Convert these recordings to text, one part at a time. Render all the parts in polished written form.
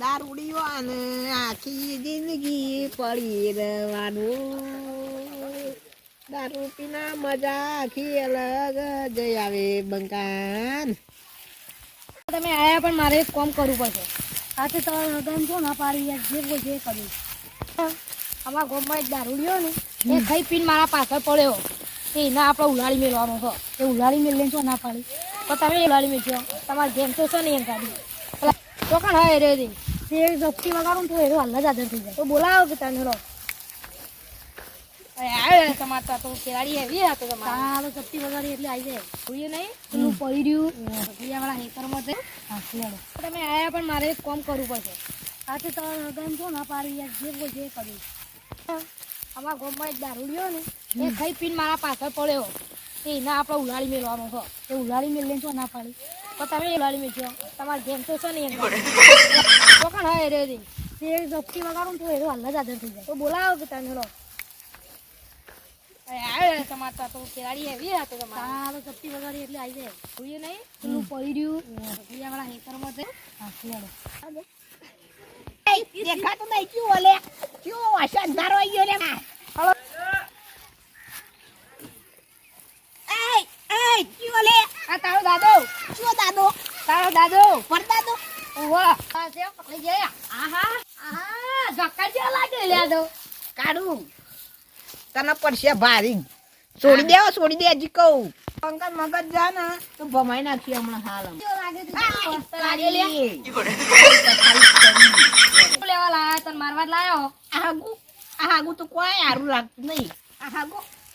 દારૂડિયો અને આખી જિંદગી પડી રહેવાનું. દારૂ પીના મજા આખી અલગ જ આવે બંકાન. તમે આયા પણ મારે એક કામ કરવું પડશે. સાથે તમારે લગન છો ના પાડી યાર જે બોલ જે કર્યું. અમારા ગામમાં એક દારૂડિયો ને એ ખાઈ પીને મારા પાછળ પડ્યો. એના આપણે ઉલાળી મેળવાનો છો. એ ઉલાળી મેળ લઈને છો ના પાડી તો તમે ઉલાળી મેળજો. તમારે જેમ તો છે ને એમ કાઢી તો કાણ હા રે રે તે જપ્તી વગાડું તો એ હાલ જ આદર થઈ જાય. તો બોલાવો કે તમે રો આવે તમારે તો ખેલાડી એવી હતો તમારે જપ્તી વગાડી એટલે આવી જાય. જોયું નહીં પેલું પડી રહ્યું વાળા હેકરમાં તમે આયા પણ મારે એક કામ કરવું પડશે. સાથે તમારે લગન છો ના પાડી યાર જે બોલ જે કર્યું. અમારા ગામમાં એક દારૂડિયો ને એ ખાઈ પીને મારા પાછળ પડ્યો. એના આપણે ઉલાળી મેળવાનો છો. એ ઉલાળી મેળ લઈને છો ના પાડી તો તમે ઉલાળી મેળજો. તમારે જેમ તો છે ને એમ તો કાણ હા રે રે તે જપ્તી વગાડું તો એ હાલ જ આદર થઈ જાય. તો બોલાવો કે તમે રો આવે તમારે તો ખેલાડી એવી હતો તમારે જપ્તી વગાડી એટલે આવી જાય. જોયું નહીં પેલું પડી રહ્યું વાળા હેકરમાં દેખાતું નહીં ક્યું ઓલે ક્યું આશા અંધારો આવી ગયો લે. હલો એ ક્યું ઓલે આ તારો દાદો ક્યો દાદો તારો દાદો પરદાદો ઓહો આ છે પકડી ગયા. આહા આહા ધક્કા જે લાગે લે દો કાઢું તને પડશે ભારી. છોડી દે હજી કહું. પંકજ મગજ જા ને તો ભમાઈ નાખી હમણાં હાલ લાગે લે લેવા લાયા તને મારવા જ લાયો. આહાગુ તો કોઈ હારું લાગતું નહીં.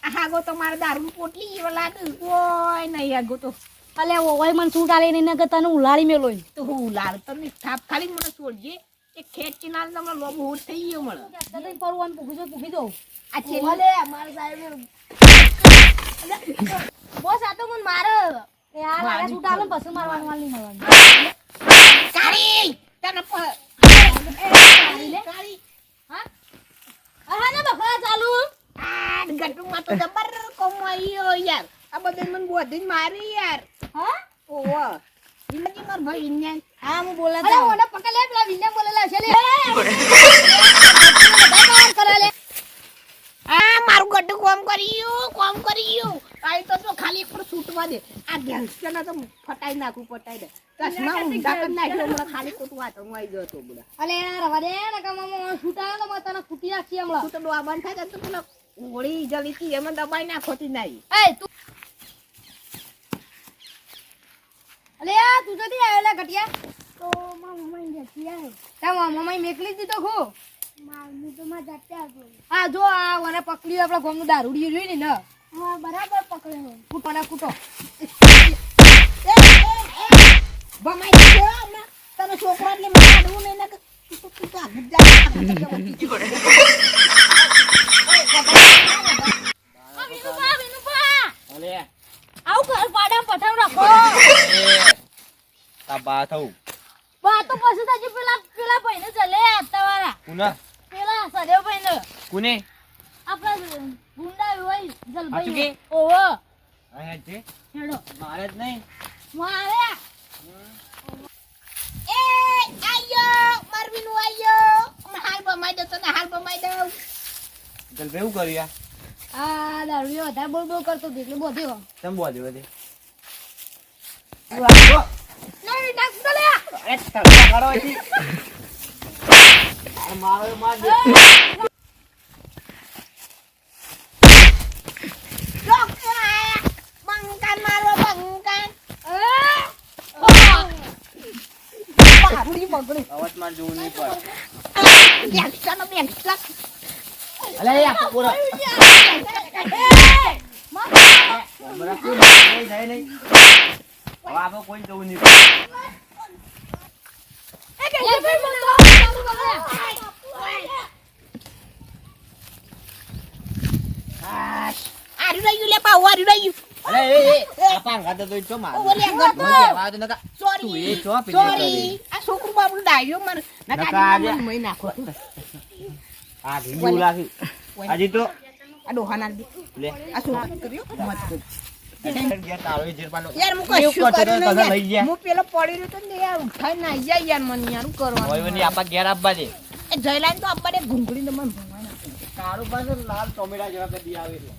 આહાગો તો મારે દારૂ પોટલી એવા લાગે કોઈ નહીં. આગો તો અલે ઓય મને સૂટ આલે ને કે તને ઉલાળી મેલો તો હું ઉલાળ તમે થાપ ખાલી મને છોડજે. એ ખેંચી નાલ તમને લોબો હોટ થઈ ગયો મળે. તને પરવાન પૂગી દો આ છેલ્લે માર સાહેબ બોસ આ તો મને મારે યાર મારા સૂટ આલે પછી મારવાનું વાલ નહીં મળવાનું. કાળી તને કાળી હા આહા ના બફા ચાલુ આ ગટુમાં તો જબર કમાયો યાર. આ બધે મને બોધીને મારી યાર. હા ઓહો જિંદગી માર ભાઈ ઇન્યા. હા હું બોલા તા ઓને પકડ લે પેલા વિને બોલેલા છે લે કરે લે. આ મારું ગટુ કોમ કર્યું. આઈ તો ખાલી એક પર છૂટવા દે. આ ગેંગસ્ટરને તો ફટાઈ નાખું પટાઈ દે. કસના ઊંધા કરી નાખ્યો હમણાં ખાલી ખોટું વાતમાં આવી ગયો તો બુડા. અલે રવા દે ને કમામાં છૂટા તો મત તને ફૂટી નાખી હમણાં. તું તો ડોવા બંધ થાય તો પેલા ગોળી જલીથી એમાં દબાઈ નાખોતી નહીં. એ તું અલે આ તું જતી આવેલા ઘટિયા તો મારા મમ્મી જતી આવે. તા મમ્મી મેકલી દીધો ખો મામી તો માં જાતે આવ્યો. હા જો આ મને પકડ્યું આપણા ગામનું દારૂડિયો જોઈ ને હા બરાબર પકડ્યો. કૂટોના કૂટો ભમાઈ ગયો હમણાં તને છોકરા એટલે મારવું નહીં ને તું તો આગળ જા. વિનુપા અલે આવ ઘર પાડા પઠાવ રાખો તા બા થઉ બા તો પછી તાજી પેલા ભાઈને ચલે આતાવાળા કુના પેલા સદેવ ભાઈને કુને આપણા ગુંડા હોય આચુકે? જલભાઈ ઓહો આયા છે હેડો મારે જ નહીં મારે એ આયો મારવીનું આયો. હાલ ભમાઈ દો તને હાલ ભમાઈ દઉં. ચલ બેવું કર્યા આ દારૂડિયો વધારે બોલ બોલ કરતો હતો એટલે બોધ્યો તમ બોલ દે નહીં ડાક દલે અરે તળા કાઢો અહીંથી. અરે મારો માર દે બંકાન મારો બંકાન. અવાજ માર જોવું નહીં પડે. ગેંગસ્ટરનો ગેંગસ્ટર. અલે યા પૂરો બરા કોઈ જાય નહીં. હવે આપણે કોઈ જવું નહીં પડે. આરી રહ્યું લે પાઉ આરી રહ્યું. અરે એ આપા ગાતો તો છો માર ઓલે ગટો. વાત નકા તું એ છો સોરી પેલી સોરી આ છોકરું બાબુ ડાયો મને નકા આજે. મય નાખો. આ ઢીલું લાગી. આજી તો આ ડોહાના દે લે આ છોકરું કર્યો મત કર. ઘેર તારો ય જીરવાનો. યાર હું એવું કશું કરતો કર્યું તો તને નહીં લઈ યાર. ગયા. હું પેલો પડી રહ્યો તો ને યાર ઉઠાઈ નાઈ જાય યાર મને યાર શું કરવાનું વહીવટી આપણા ઘેર આપવા દે. એ જયલાને તો આપણે ઘૂંઘળીને મને ભણવા નાખે. તારું પાસે લાલ ટોમેટા જેવા કદી આવે એટલે.